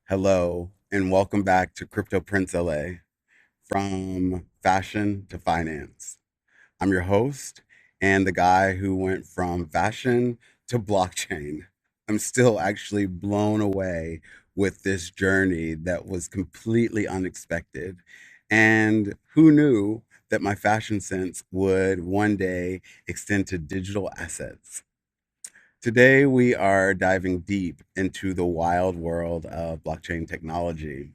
Hello, and welcome back to Crypto Prince LA, from fashion to finance. I'm your host and the guy who went from fashion to blockchain. I'm still actually blown away with this journey that was completely unexpected. And who knew that my fashion sense would one day extend to digital assets? Today, we are diving deep into the wild world of blockchain technology.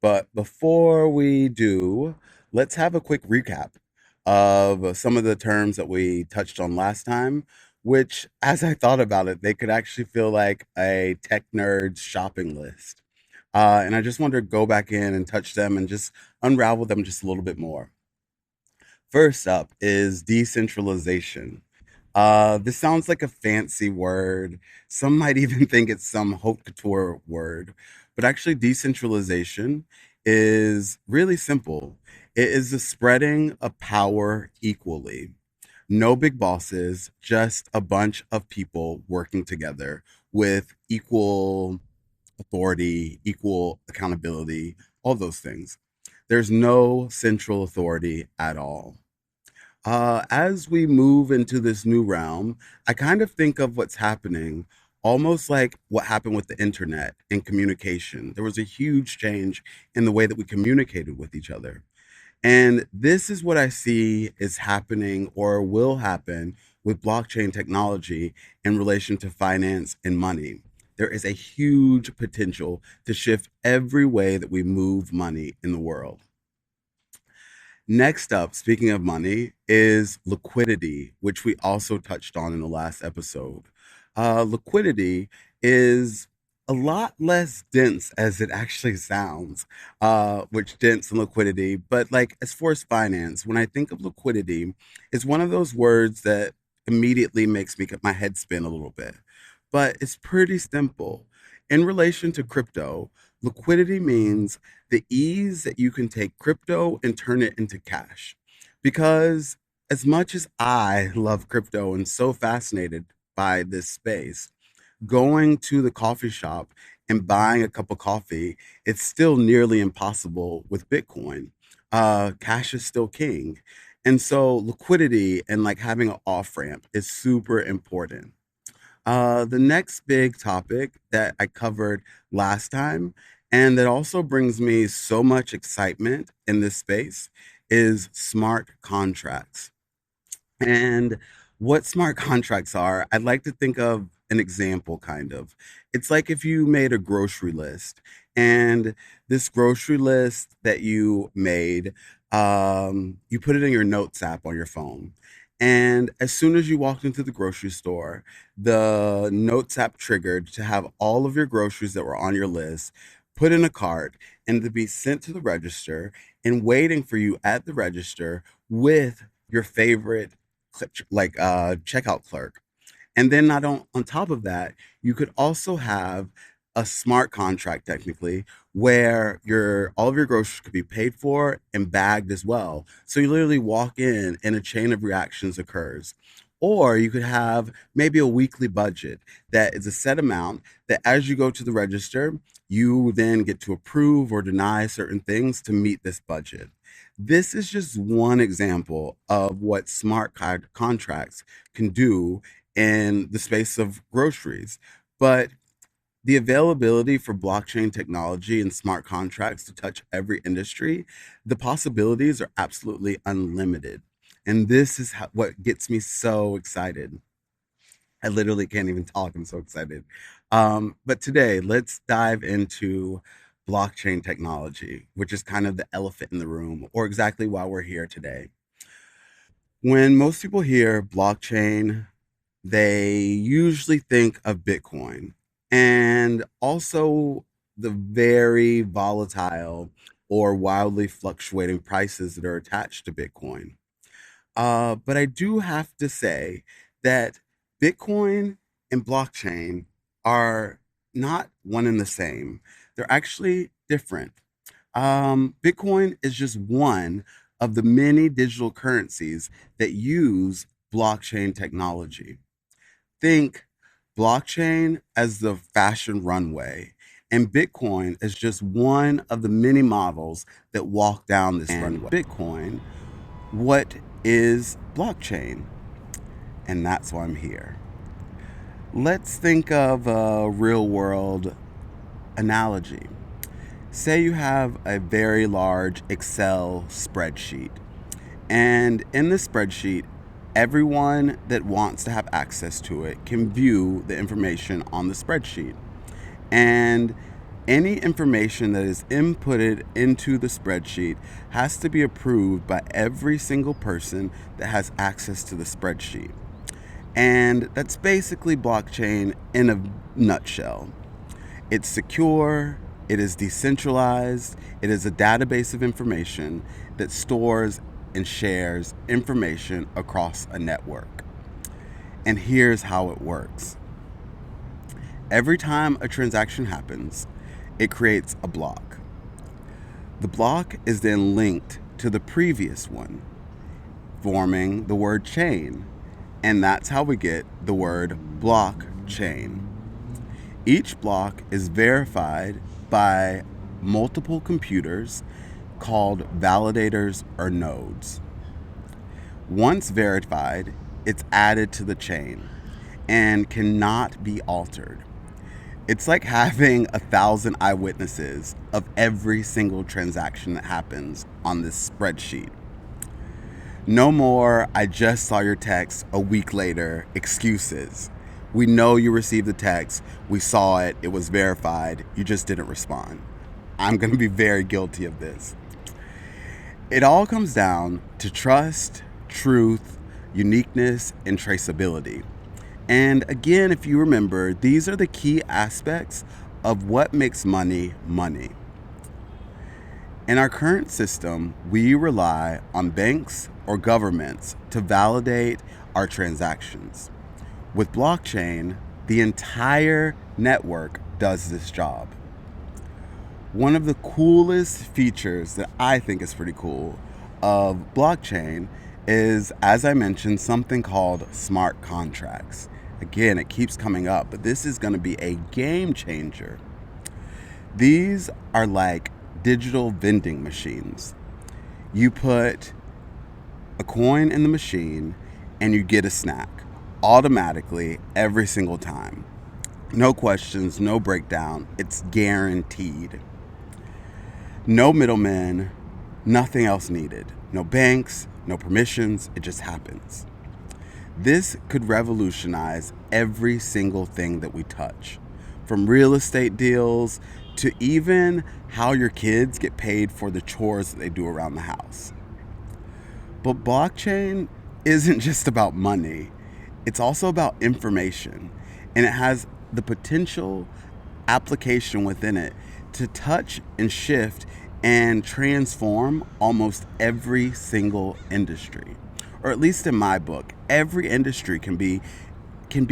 But before we do, let's have a quick recap of some of the terms that we touched on last time, which, as I thought about it, they could actually feel like a tech nerd's shopping list. And I just wanted to go back in and touch them and just unravel them just a little bit more. First up is decentralization. This sounds like a fancy word. Some might even think it's some haute couture word, but actually, decentralization is really simple. It is the spreading of power equally. No big bosses, just a bunch of people working together with equal authority, equal accountability, all those things. There's no central authority at all. As we move into this new realm, I kind of think of what's happening almost like what happened with the internet and communication. There was a huge change in the way that we communicated with each other. And this is what I see is happening or will happen with blockchain technology in relation to finance and money. There is a huge potential to shift every way that we move money in the world. Next up, speaking of money, is liquidity, which we also touched on in the last episode. Liquidity is a lot less dense as it actually sounds, which dense and liquidity. But like as far as finance, when I think of liquidity, it's one of those words that immediately makes me get my head spin a little bit. But it's pretty simple. In relation to crypto, liquidity means the ease that you can take crypto and turn it into cash. Because as much as I love crypto and so fascinated by this space, going to the coffee shop and buying a cup of coffee, it's still nearly impossible with Bitcoin. Cash is still king. And so liquidity and like having an off ramp is super important. The next big topic that I covered last time, and that also brings me so much excitement in this space, is smart contracts. And what smart contracts are, I'd like to think of an example kind of. It's like if you made a grocery list, and this grocery list that you made, you put it in your notes app on your phone. And as soon as you walked into the grocery store, the notes app triggered to have all of your groceries that were on your list put in a cart and to be sent to the register and waiting for you at the register with your favorite checkout clerk. And then not on top of that, you could also have a smart contract technically where your all of your groceries could be paid for and bagged as well. So you literally walk in and a chain of reactions occurs. Or you could have maybe a weekly budget that is a set amount that as you go to the register, you then get to approve or deny certain things to meet this budget. This is just one example of what smart contracts can do in the space of groceries. But the availability for blockchain technology and smart contracts to touch every industry, the possibilities are absolutely unlimited. And this is what gets me so excited. I literally can't even talk. I'm so excited. But today, let's dive into blockchain technology, which is kind of the elephant in the room, or exactly why we're here today. When most people hear blockchain, they usually think of Bitcoin and also the very volatile or wildly fluctuating prices that are attached to Bitcoin. But I do have to say that Bitcoin and blockchain are not one and the same. They're actually different. Bitcoin is just one of the many digital currencies that use blockchain technology. Think blockchain as the fashion runway, And Bitcoin is just one of the many models that walk down this runway. Bitcoin, what is blockchain? And that's why I'm here. Let's think of a real world analogy. Say you have a very large Excel spreadsheet, and in the spreadsheet, everyone that wants to have access to it can view the information on the spreadsheet. And any information that is inputted into the spreadsheet has to be approved by every single person that has access to the spreadsheet. And that's basically blockchain in a nutshell. It's secure, it is decentralized, it is a database of information that stores and shares information across a network. And here's how it works. Every time a transaction happens, it creates a block. The block is then linked to the previous one, forming the word chain. And that's how we get the word blockchain. Each block is verified by multiple computers called validators or nodes. Once verified, it's added to the chain and cannot be altered. It's like having 1,000 eyewitnesses of every single transaction that happens on this spreadsheet. No more, I just saw your text a week later, excuses. We know you received the text, we saw it, it was verified, you just didn't respond. I'm going to be very guilty of this. It all comes down to trust, truth, uniqueness, and traceability. And again, if you remember, these are the key aspects of what makes money money. In our current system, we rely on banks or governments to validate our transactions. With blockchain, the entire network does this job. One of the coolest features that I think is pretty cool of blockchain is, as I mentioned, something called smart contracts. Again, it keeps coming up, but this is going to be a game changer. These are like digital vending machines. You put a coin in the machine and you get a snack automatically every single time. No questions, no breakdown. It's guaranteed. No middlemen, nothing else needed. No banks, no permissions, it just happens. This could revolutionize every single thing that we touch, from real estate deals to even how your kids get paid for the chores that they do around the house. But blockchain isn't just about money, it's also about information, and it has the potential application within it to touch and shift and transform almost every single industry. Or at least in my book, every industry can be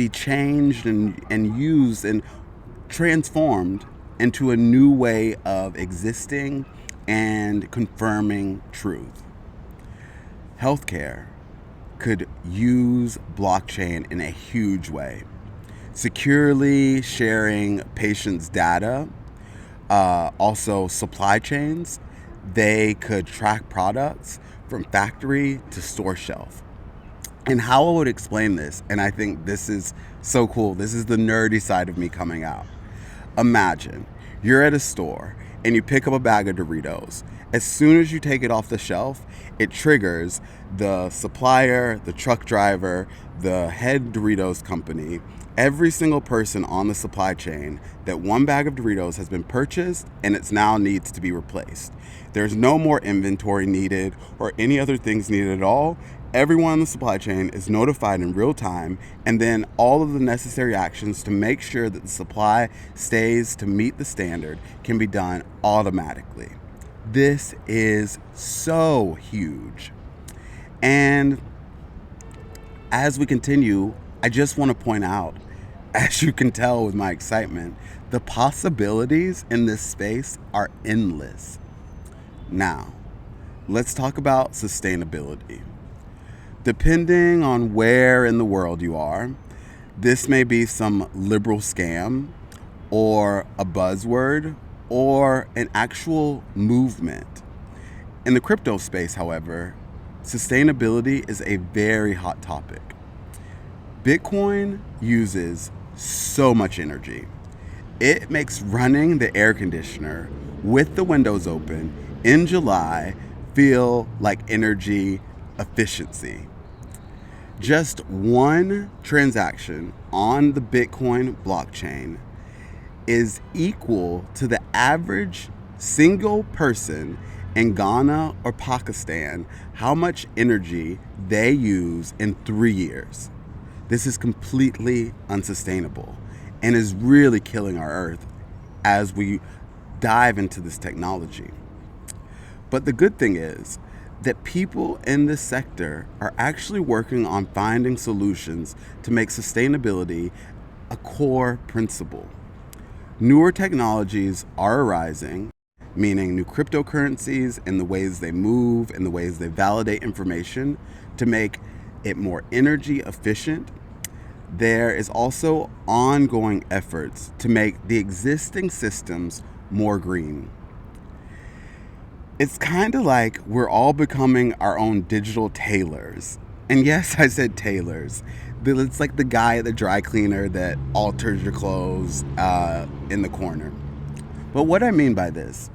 changed and used and transformed into a new way of existing and confirming truth. Healthcare could use blockchain in a huge way, securely sharing patients' data. Also, supply chains, they could track products from factory to store shelf. And how I would explain this, and I think this is so cool, this is the nerdy side of me coming out. Imagine you're at a store and you pick up a bag of Doritos. As soon as you take it off the shelf, it triggers the supplier, the truck driver, the head Doritos company, every single person on the supply chain that one bag of Doritos has been purchased and it now needs to be replaced. There's no more inventory needed or any other things needed at all. Everyone in the supply chain is notified in real time, and then all of the necessary actions to make sure that the supply stays to meet the standard can be done automatically. This is so huge. And as we continue, I just want to point out, as you can tell with my excitement, the possibilities in this space are endless. Now, let's talk about sustainability. Depending on where in the world you are, this may be some liberal scam, or a buzzword or an actual movement. In the crypto space, however, sustainability is a very hot topic. Bitcoin uses so much energy. It makes running the air conditioner with the windows open in July feel like energy efficiency. Just one transaction on the Bitcoin blockchain is equal to the average single person in Ghana or Pakistan, how much energy they use in 3 years. This is completely unsustainable and is really killing our earth as we dive into this technology. But the good thing is that people in this sector are actually working on finding solutions to make sustainability a core principle. Newer technologies are arising, meaning new cryptocurrencies and the ways they move and the ways they validate information to make it more energy efficient. There is also ongoing efforts to make the existing systems more green. It's kind of like we're all becoming our own digital tailors. And yes, I said tailors. It's like the guy at the dry cleaner that alters your clothes in the corner. But what I mean by this,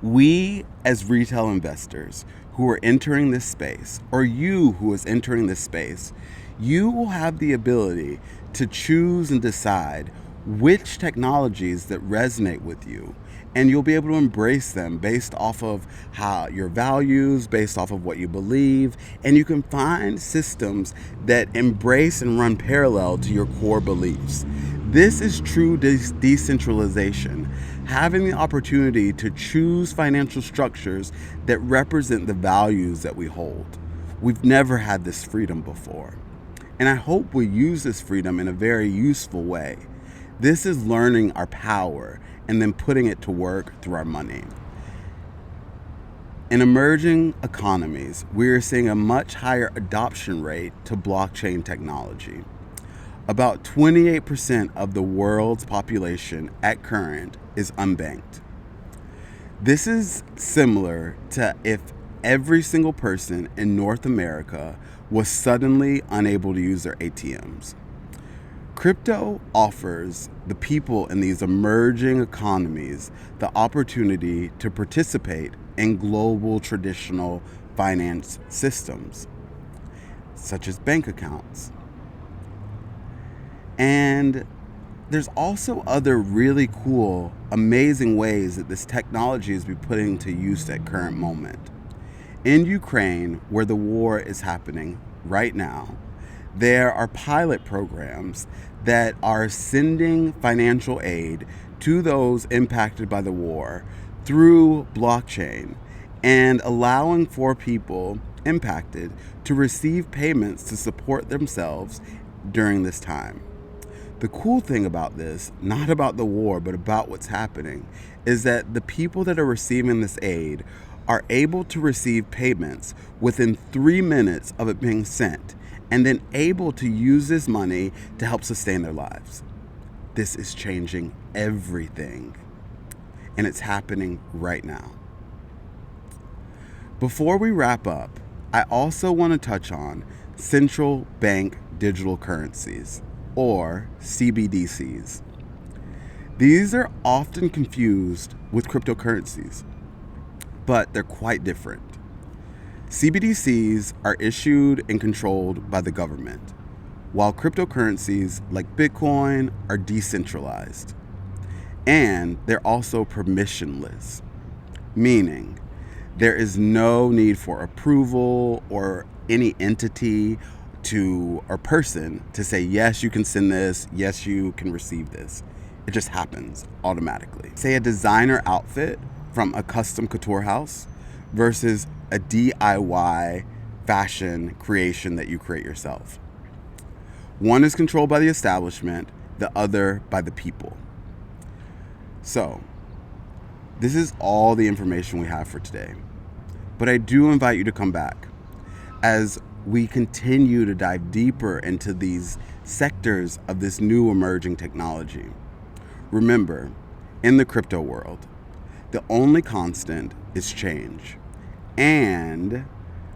we as retail investors who are entering this space, or you who is entering this space, you will have the ability to choose and decide which technologies that resonate with you. And you'll be able to embrace them based off of how your values, based off of what you believe, and you can find systems that embrace and run parallel to your core beliefs. This is true decentralization, having the opportunity to choose financial structures that represent the values that we hold. We've never had this freedom before. And I hope we use this freedom in a very useful way. This is learning our power and then putting it to work through our money. In emerging economies, we are seeing a much higher adoption rate to blockchain technology. About 28% of the world's population at current is unbanked. This is similar to if every single person in North America was suddenly unable to use their ATMs. Crypto offers the people in these emerging economies the opportunity to participate in global traditional finance systems, such as bank accounts. And there's also other really cool, amazing ways that this technology is being put into use at current moment. In Ukraine, where the war is happening right now, there are pilot programs that are sending financial aid to those impacted by the war through blockchain and allowing for people impacted to receive payments to support themselves during this time. The cool thing about this, not about the war, but about what's happening, is that the people that are receiving this aid are able to receive payments within 3 minutes of it being sent, and then able to use this money to help sustain their lives. This is changing everything, and it's happening right now. Before we wrap up, I also want to touch on central bank digital currencies, or CBDCs. These are often confused with cryptocurrencies, but they're quite different. CBDCs are issued and controlled by the government, while cryptocurrencies like Bitcoin are decentralized. And they're also permissionless, meaning there is no need for approval or any entity or person to say, yes, you can send this, yes, you can receive this. It just happens automatically. Say a designer outfit from a custom couture house versus a DIY fashion creation that you create yourself. One is controlled by the establishment, the other by the people. So, this is all the information we have for today. But I do invite you to come back as we continue to dive deeper into these sectors of this new emerging technology. Remember, in the crypto world, the only constant is change and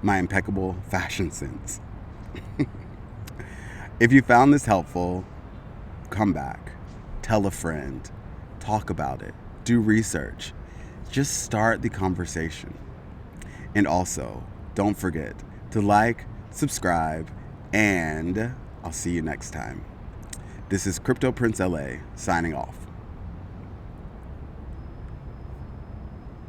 my impeccable fashion sense. If you found this helpful, come back, tell a friend, talk about it, do research. Just start the conversation. And also, don't forget to like, subscribe, and I'll see you next time. This is Crypto Prince LA signing off.